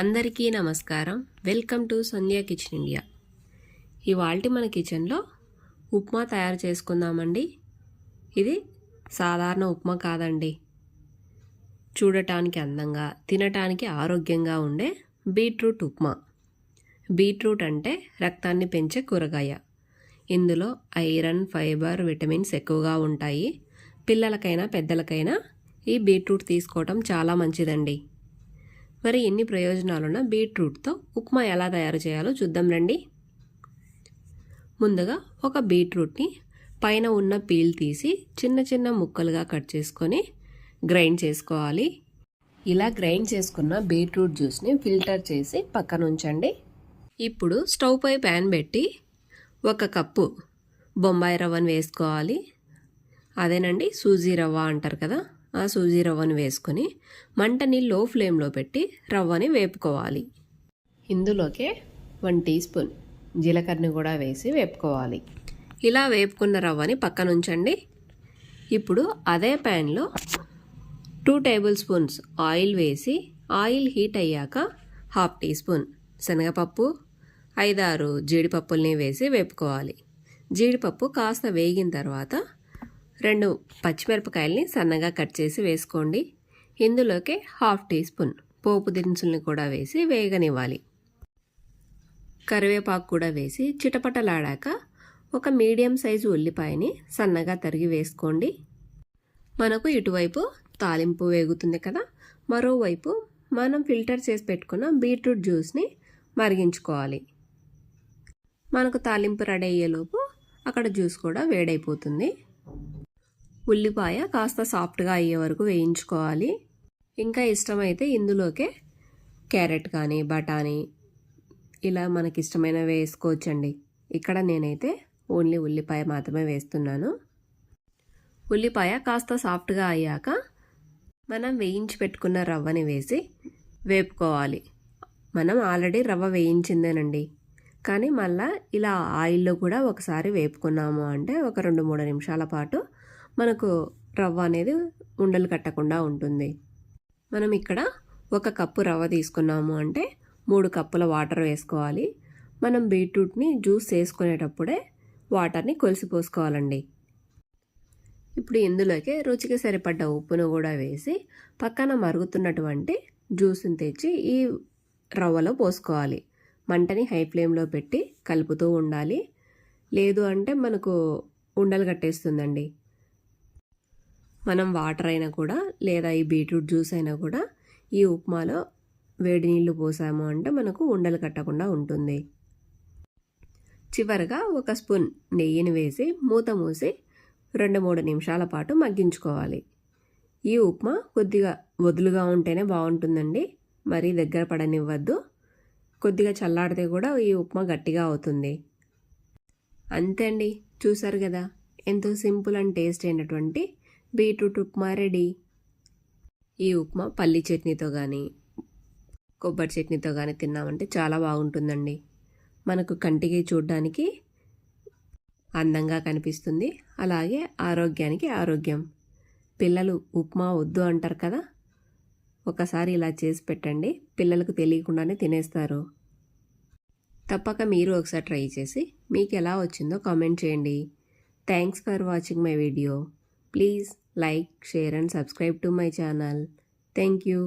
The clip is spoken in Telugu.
అందరికీ నమస్కారం. Welcome to Sandhya kitchen India. ఇవాల్టి మన కిచెన్లో ఉప్మా తయారు చేసుకుందామండి. ఇది సాధారణ ఉప్మా కాదండి. చూడటానికి అందంగా, తినటానికి ఆరోగ్యంగా ఉండే బీట్రూట్ ఉప్మా. బీట్రూట్ అంటే రక్తాన్ని పెంచే కూరగాయ. ఇందులో ఐరన్, ఫైబర్, విటమిన్స్ ఎక్కువగా ఉంటాయి. పిల్లలకైనా పెద్దలకైనా ఈ బీట్రూట్ తీసుకోవటం చాలా మంచిదండి. మరి ఎన్ని ప్రయోజనాలున్న బీట్రూట్తో ఉప్మా ఎలా తయారు చేయాలో చూద్దాం రండి. ముందుగా ఒక బీట్రూట్ని పైన ఉన్న పీల్ తీసి చిన్న చిన్న ముక్కలుగా కట్ చేసుకొని గ్రైండ్ చేసుకోవాలి. ఇలా గ్రైండ్ చేసుకున్న బీట్రూట్ జ్యూస్ని ఫిల్టర్ చేసి పక్కన ఉంచండి. ఇప్పుడు స్టవ్ పై ప్యాన్ పెట్టి 1 కప్పు బొంబాయి రవ్వను వేసుకోవాలి. అదేనండి సూజీ రవ్వ అంటారు కదా, ఆ సూజీ రవ్వను వేసుకొని మంటని లో ఫ్లేమ్లో పెట్టి రవ్వని వేపుకోవాలి. ఇందులోకే 1 టీ స్పూన్ జీలకర్రని కూడా వేసి వేపుకోవాలి. ఇలా వేపుకున్న రవ్వని పక్కన ఉంచండి. ఇప్పుడు అదే ప్యాన్లో 2 టేబుల్ స్పూన్స్ ఆయిల్ వేసి ఆయిల్ హీట్ అయ్యాక 1/2 టీ స్పూన్ శనగపప్పు, 5-6 జీడిపప్పుల్ని వేసి వేపుకోవాలి. జీడిపప్పు కాస్త వేగిన తర్వాత 2 పచ్చిమిరపకాయల్ని సన్నగా కట్ చేసి వేసుకోండి. ఇందులోకి 1/2 టీ స్పూన్ పోపు దినుసుల్ని కూడా వేసి వేగనివ్వాలి. కరివేపాకు కూడా వేసి చిటపటలాడాక ఒక మీడియం సైజు ఉల్లిపాయని సన్నగా తరిగి వేసుకోండి. మనకు ఇటువైపు తాలింపు వేగుతుంది కదా, మరోవైపు మనం ఫిల్టర్ చేసి పెట్టుకున్న బీట్రూట్ జ్యూస్ని మరిగించుకోవాలి. మనకు తాలింపు రెడీ అయ్యేలోపు అక్కడ జ్యూస్ కూడా వేడైపోతుంది. ఉల్లిపాయ కాస్త సాఫ్ట్గా అయ్యే వరకు వేయించుకోవాలి. ఇంకా ఇష్టమైతే ఇందులోకే క్యారెట్ కానీ బఠానీ ఇలా మనకి ఇష్టమైనవి వేసుకోవచ్చండి. ఇక్కడ నేనైతే ఓన్లీ ఉల్లిపాయ మాత్రమే వేస్తున్నాను. ఉల్లిపాయ కాస్త సాఫ్ట్గా అయ్యాక మనం వేయించి పెట్టుకున్న రవ్వని వేసి వేపుకోవాలి. మనం ఆల్రెడీ రవ్వ వేయించిందేనండి, కానీ మళ్ళీ ఇలా ఆయిల్లో కూడా ఒకసారి వేపుకున్నాము అంటే ఒక 2-3 నిమిషాల పాటు మనకు రవ్వ అనేది ఉండలు కట్టకుండా ఉంటుంది. మనం ఇక్కడ 1 కప్పు రవ్వ తీసుకున్నాము అంటే 3 కప్పుల వాటర్ వేసుకోవాలి. మనం బీట్రూట్ని జ్యూస్ చేసుకునేటప్పుడే వాటర్ని కొలిసిపోసుకోవాలండి. ఇప్పుడు ఇందులోకి రుచికి సరిపడ్డ ఉప్పును కూడా వేసి పక్కన మరుగుతున్నటువంటి జ్యూస్ని తెచ్చి ఈ రవ్వలో పోసుకోవాలి. మంటని హై ఫ్లేమ్లో పెట్టి కలుపుతూ ఉండాలి, లేదు అంటే మనకు ఉండలు కట్టేస్తుందండి. మనం వాటర్ అయినా కూడా లేదా ఈ బీట్రూట్ జ్యూస్ అయినా కూడా ఈ ఉప్మాలో వేడి నీళ్లు పోసాము అంటే మనకు ఉండలు కట్టకుండా ఉంటుంది. చివరగా 1 స్పూన్ నెయ్యిని వేసి మూత మూసి 2-3 నిమిషాల పాటు మగ్గించుకోవాలి. ఈ ఉప్మా కొద్దిగా వదులుగా ఉంటేనే బాగుంటుందండి, మరీ దగ్గర పడనివ్వద్దు. కొద్దిగా చల్లారితే కూడా ఈ ఉప్మా గట్టిగా అవుతుంది. అంతే అండి, చూసారు కదా, ఎంతో సింపుల్ అండ్ టేస్ట్ అయినటువంటి బీట్రూట్ ఉప్మా రెడీ. ఈ ఉప్మా పల్లి చట్నీతో కానీ కొబ్బరి చట్నీతో కానీ తిన్నామంటే చాలా బాగుంటుందండి. మనకు కంటికి చూడడానికి అందంగా కనిపిస్తుంది, అలాగే ఆరోగ్యానికి ఆరోగ్యం. పిల్లలు ఉప్మా వద్దు అంటారు కదా, ఒకసారి ఇలా చేసి పెట్టండి, పిల్లలకు తెలియకుండానే తినేస్తారు. తప్పక మీరు ఒకసారి ట్రై చేసి మీకు ఎలా వచ్చిందో కామెంట్ చేయండి. Thanks for watching my video. Please like, share and subscribe to my channel. Thank you.